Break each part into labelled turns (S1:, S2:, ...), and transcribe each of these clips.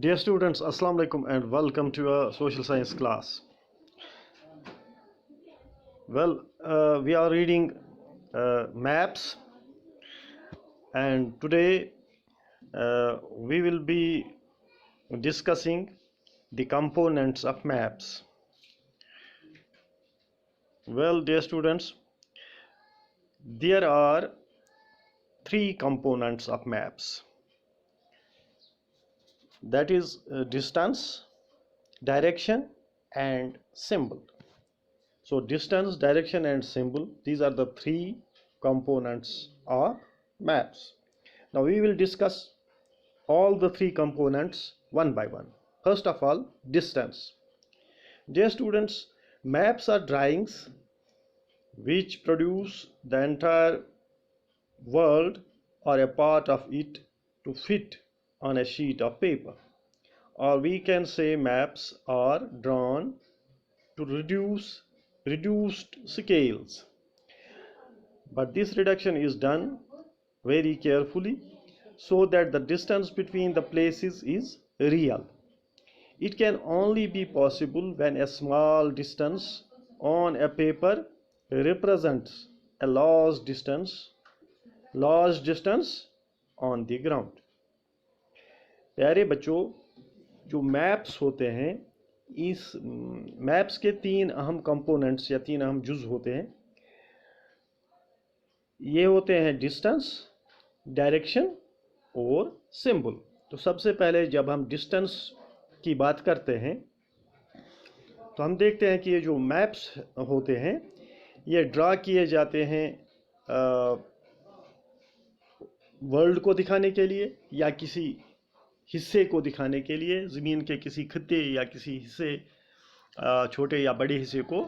S1: Dear students, Assalamu alaikum and welcome to a social science class. We are reading maps, and today we will be discussing the components of maps. Well, dear students, there are three components of maps. That is distance, direction, and symbol. So distance, direction, and symbol, these are the three components of maps. Now we will discuss all the three components one by one. First of all, distance. Dear students, maps are drawings which produce the entire world or a part of it to fit on a sheet of paper. Or we can say maps are drawn to reduced scales. But this reduction is done very carefully so that the distance between the places is real. It can only be possible when a small distance on a paper represents a large distance on the ground. प्यारे बच्चों, जो maps होते हैं, इस maps के तीन अहम components या तीन अहम जुज होते हैं. ये होते हैं डिस्टेंस, डायरेक्शन और सिंबल. तो सबसे पहले जब हम डिस्टेंस की बात करते हैं तो हम देखते हैं कि ये जो मैप्स होते हैं ये ड्रा किए जाते हैं वर्ल्ड को दिखाने के लिए या किसी हिस्से को दिखाने के लिए. ज़मीन के किसी खित्ते या किसी हिस्से, छोटे या बड़े हिस्से को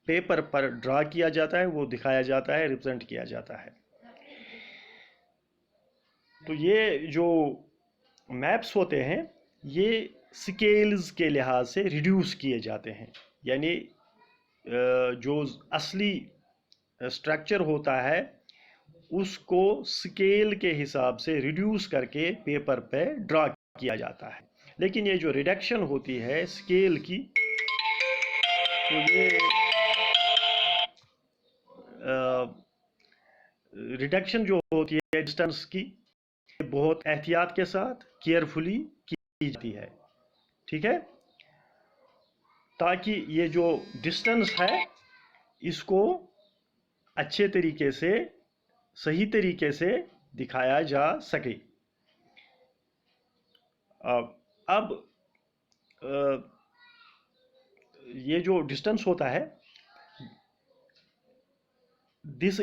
S1: पेपर पर ड्रा किया जाता है, वो दिखाया जाता है, रिप्रेजेंट किया जाता है. तो ये जो मैप्स होते हैं ये स्केल्स के लिहाज से रिड्यूस किए जाते हैं. यानी जो असली स्ट्रक्चर होता है उसको स्केल के हिसाब से रिड्यूस करके पेपर पे ड्रा किया जाता है. लेकिन ये जो रिडक्शन होती है स्केल की, तो ये रिडक्शन जो होती है डिस्टेंस की, बहुत एहतियात के साथ केयरफुली की जाती है. ठीक है, ताकि ये जो डिस्टेंस है इसको अच्छे तरीके से, सही तरीके से दिखाया जा सके. अब ये जो डिस्टेंस होता है, this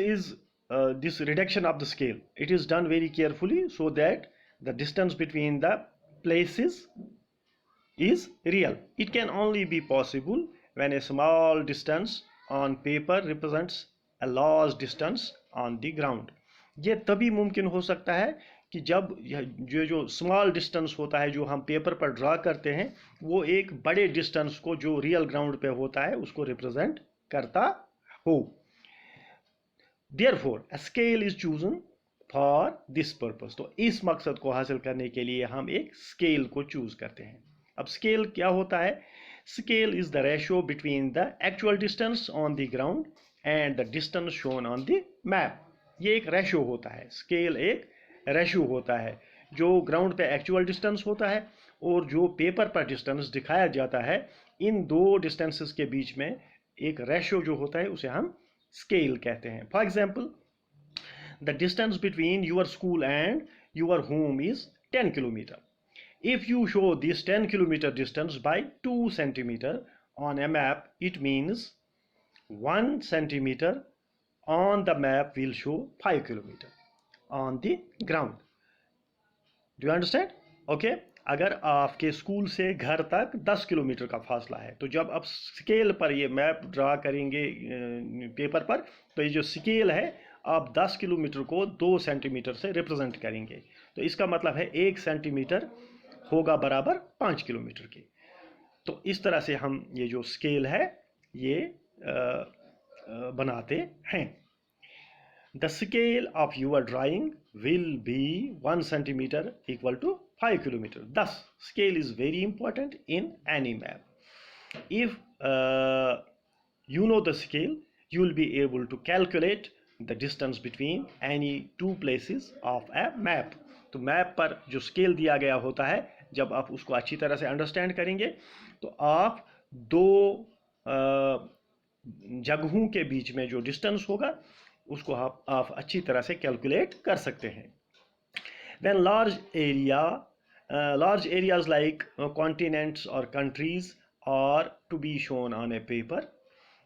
S1: reduction of the scale, it is done very carefully so that the distance between the places is real. It can only be possible when a small distance on paper represents a large distance on the ground. ये तभी मुमकिन हो सकता है कि जब जो small distance होता है जो हम पेपर पर ड्रा करते हैं वो एक बड़े डिस्टेंस को जो रियल ग्राउंड पे होता है उसको रिप्रेजेंट करता हो. Therefore, a scale is chosen for this purpose. तो इस मकसद को हासिल करने के लिए हम एक स्केल को चूज करते हैं. अब स्केल क्या होता है? Scale is the ratio between the actual distance on the ground and the distance shown on the map. ये एक रेशियो होता है. स्केल एक रेशियो होता है जो ग्राउंड पे एक्चुअल डिस्टेंस होता है और जो पेपर पर डिस्टेंस दिखाया जाता है. इन दो डिस्टेंसेस के बीच में एक रेशियो जो होता है उसे हम स्केल कहते हैं. For example, the distance between your school and your home is 10 kilometre. If you show this 10 kilometer distance by 2 centimeter on a map, it means 1 centimeter on the map will show 5 kilometer on the ground. Do you understand? Okay. अगर आपके school से घर तक 10 kilometre का फासला है तो जब आप स्केल पर ये मैप ड्रा करेंगे पेपर पर, तो ये जो स्केल है आप 10 किलोमीटर को 2 सेंटीमीटर से रिप्रेजेंट करेंगे. तो इसका मतलब है 1 सेंटीमीटर होगा बराबर 5 किलोमीटर के. तो इस तरह से हम ये जो स्केल है ये बनाते हैं. The scale of your drawing will be 1 centimeter equal to 5 kilometer. Thus, scale is very important in any map. If you know the scale, you will be able to calculate the distance between any two places of a map. तो map पर जो scale दिया गया होता है, जब आप उसको अच्छी तरह से अंडरस्टैंड करेंगे तो आप दो जगहों के बीच में जो डिस्टेंस होगा उसको आप अच्छी तरह से कैलकुलेट कर सकते हैं. When large areas like continents or countries are to be shown on a paper,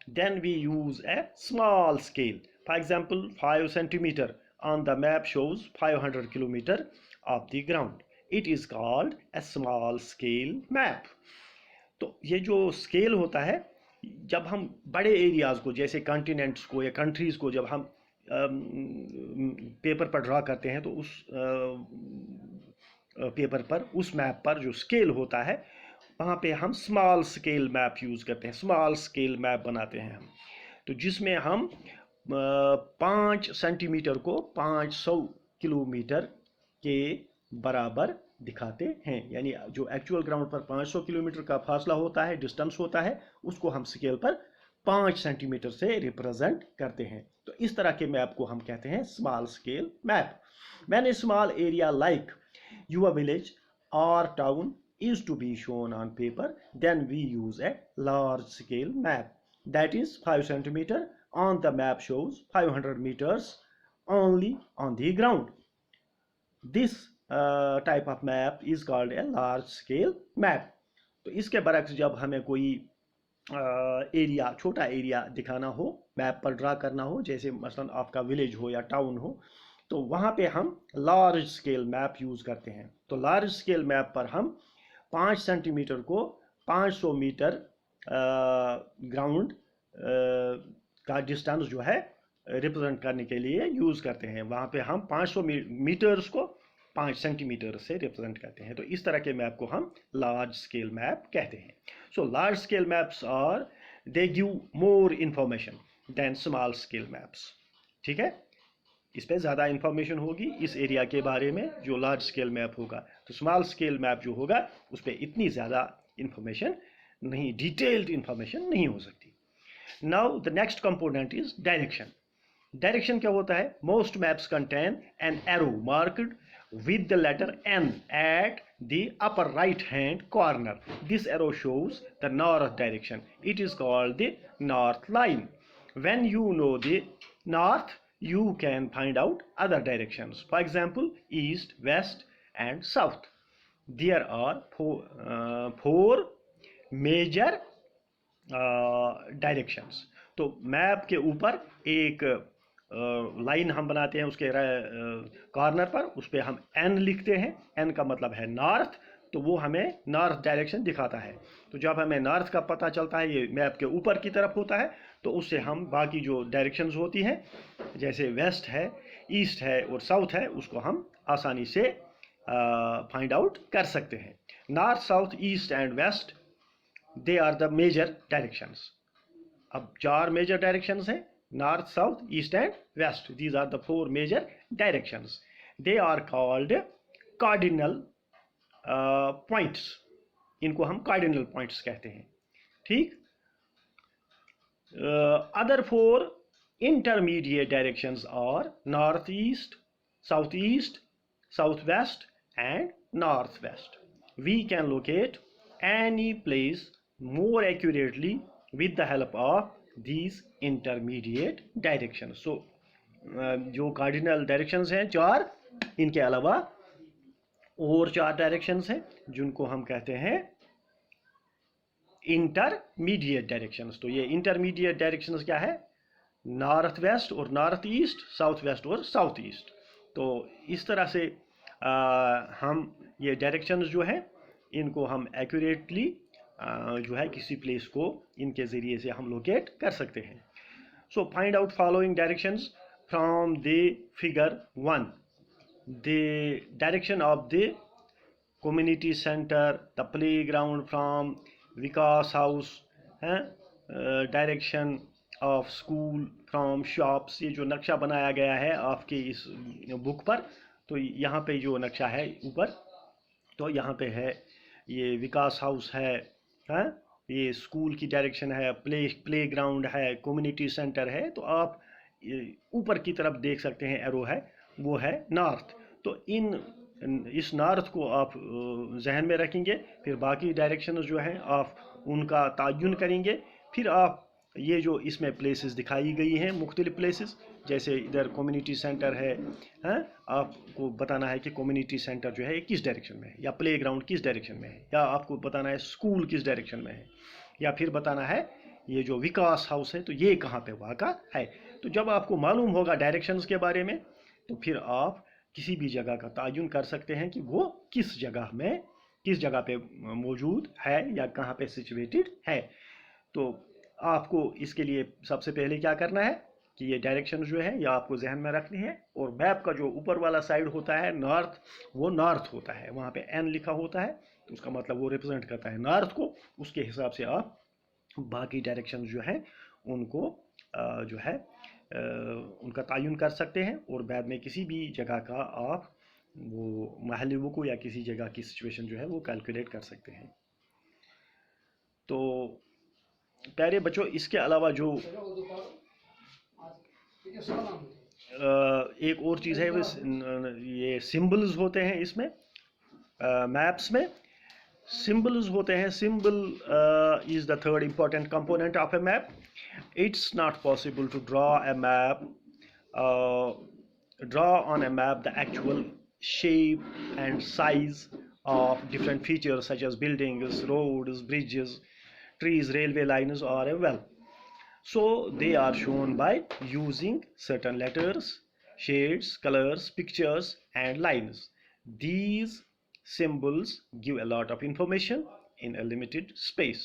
S1: then we use a small scale. For example, 5 centimeter on the map shows 500 kilometer of the ground. It is called a small scale map. तो ये जो scale होता है, जब हम बड़े areas को जैसे कॉन्टिनेंट्स को या कंट्रीज को जब हम पेपर पर ड्रा करते हैं तो उस पेपर पर, उस मैप पर जो स्केल होता है वहाँ पे हम स्मॉल स्केल मैप यूज़ करते हैं, स्मॉल स्केल मैप बनाते हैं हम. तो जिसमें हम 5 सेंटीमीटर को 500 किलोमीटर के बराबर दिखाते हैं. यानी जो एक्चुअल ग्राउंड पर 500 किलोमीटर का फासला होता है, डिस्टेंस होता है, उसको हम स्केल पर 5 सेंटीमीटर से रिप्रेजेंट करते हैं. तो इस तरह के मैप को हम कहते हैं small scale map. When a small area like your village or town is to be shown on paper, then we use a large scale map. That is 5 centimeter on the map shows 500 meters only on the ground. This type of map is called a large scale map. तो इसके बरक्स जब हमें कोई area, छोटा area दिखाना हो, map पर draw करना हो, जैसे मसलन आपका विलेज हो या टाउन हो, तो वहाँ पे हम लार्ज स्केल मैप यूज़ करते हैं. तो लार्ज स्केल मैप पर हम 5 सेंटीमीटर को 500 मीटर ग्राउंड का डिस्टेंस जो है रिप्रेजेंट करने के लिए यूज़ करते हैं. वहाँ पे हम 500 मीटर्स को 5 सेंटीमीटर से रिप्रेजेंट करते हैं. तो इस तरह के मैप को हम लार्ज स्केल मैप कहते हैं. So large scale maps are, they give more information than small scale maps. ठीक है, इस पर ज़्यादा इंफॉर्मेशन होगी इस एरिया के बारे में जो लार्ज स्केल मैप होगा. तो स्मॉल स्केल मैप जो होगा उस पर इतनी ज़्यादा इंफॉर्मेशन नहीं, डिटेल्ड इंफॉर्मेशन नहीं हो सकती. Now the next component is direction. Direction क्या होता है? Most maps contain an arrow marked with the letter N at the upper right hand corner. This arrow shows the north direction. It is called the north line. When you know the north, you can find out other directions. For example, east, west and south. There are four major directions. तो map के ऊपर एक line हम बनाते हैं, उसके corner पर उस पर हम एन लिखते हैं. एन का मतलब है नॉर्थ, तो वो हमें नॉर्थ डायरेक्शन दिखाता है. तो जब हमें नॉर्थ का पता चलता है, ये मैप के ऊपर की तरफ होता है, तो उससे हम बाकी जो डायरेक्शंस होती हैं जैसे वेस्ट है, ईस्ट है और साउथ है, उसको हम आसानी से फाइंड आउट कर सकते हैं. North, south, east and west, they are the major directions. अब 4 मेजर डायरेक्शंस हैं, north, south, east and west. These are the 4 major directions. They are called cardinal points. इनको हम cardinal points कहते हैं. ठीक. Other 4 intermediate directions are northeast, southeast, southwest and northwest. We can locate any place more accurately with the help of these intermediate directions. So जो cardinal directions हैं 4, इनके अलावा और 4 डायरेक्शंस हैं जिनको हम कहते हैं इंटरमीडिएट डायरेक्शंस. तो ये इंटरमीडिएट डायरेक्शंस क्या है? नॉर्थ वेस्ट और नॉर्थ ईस्ट, साउथ वेस्ट और साउथ ईस्ट. तो इस तरह से हम ये डायरेक्शंस जो हैं इनको हम एक्यूरेटली जो है किसी प्लेस को इनके ज़रिए से हम लोकेट कर सकते हैं. So find out following directions from the figure 1. The direction of the community centre, the play ground from Vikas house, direction of school from shops. ये जो नक्शा बनाया गया है आपके इस बुक पर, तो यहाँ पे जो नक्शा है ऊपर, तो यहाँ पे है ये विकास हाउस है, हाँ, ये स्कूल की डायरेक्शन है, प्ले ग्राउंड है, कम्युनिटी सेंटर है। तो आप ऊपर की तरफ देख सकते हैं एरो है, वो है नॉर्थ। तो इस नॉर्थ को आप जहन में रखेंगे, फिर बाकी डायरेक्शन जो हैं आप उनका तयन करेंगे। फिर आप ये जो इसमें प्लेसेस दिखाई गई हैं, मुख्तलिफ प्लेसेस, जैसे इधर कम्युनिटी सेंटर है, हैं, आपको बताना है कि कम्युनिटी सेंटर जो है किस डायरेक्शन में है, या प्ले ग्राउंड किस डायरेक्शन में है, या आपको बताना है स्कूल किस डायरेक्शन में है, या फिर बताना है ये जो विकास हाउस है तो ये कहाँ पे वाक़ा है। तो जब आपको मालूम होगा डायरेक्शंस के बारे में, तो फिर आप किसी भी जगह का तयन कर सकते हैं कि वो किस जगह पे मौजूद है या कहाँ पे सिचुएटेड है। तो आपको इसके लिए सबसे पहले क्या करना है कि ये डायरेक्शन जो है ये आपको जहन में रखनी है, और मैप का जो ऊपर वाला साइड होता है नॉर्थ, वो नॉर्थ होता है, वहाँ पे एन लिखा होता है, तो उसका मतलब वो रिप्रेजेंट करता है नॉर्थ को। उसके हिसाब से आप बाकी डायरेक्शन जो है उनको जो है उनका तयन कर सकते हैं, और बाद में किसी भी जगह का आप वो महल्ले को या किसी जगह की सिचुएशन जो है वो कैलकुलेट कर सकते हैं। तो प्यारे बच्चों, इसके अलावा जो एक और चीज़ है, ये सिंबल्स होते हैं इसमें, मैप्स में सिंबल्स होते हैं। Symbol is the third important component of A map. It's not possible to draw on a map the actual shape and size of different features such as buildings, roads, bridges, trees, railway lines, or a well. So they are shown by using certain letters, shades, colors, pictures, and lines. These symbols give a lot of information in a limited space.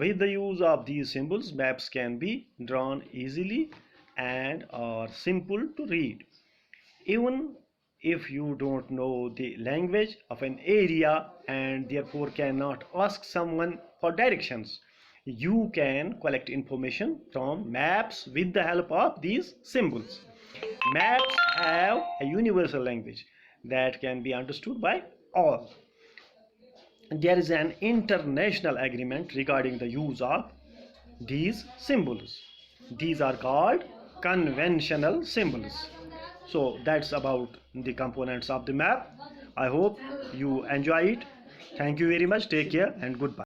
S1: With the use of these symbols, maps can be drawn easily and are simple to read. Even if you don't know the language of an area and therefore cannot ask someone for directions, you can collect information from maps with the help of these symbols. Maps have a universal language that can be understood by all. There is an international agreement regarding the use of these symbols. These are called conventional symbols. So that's about the components of the map. I hope you enjoy it. Thank you very much. Take care and goodbye.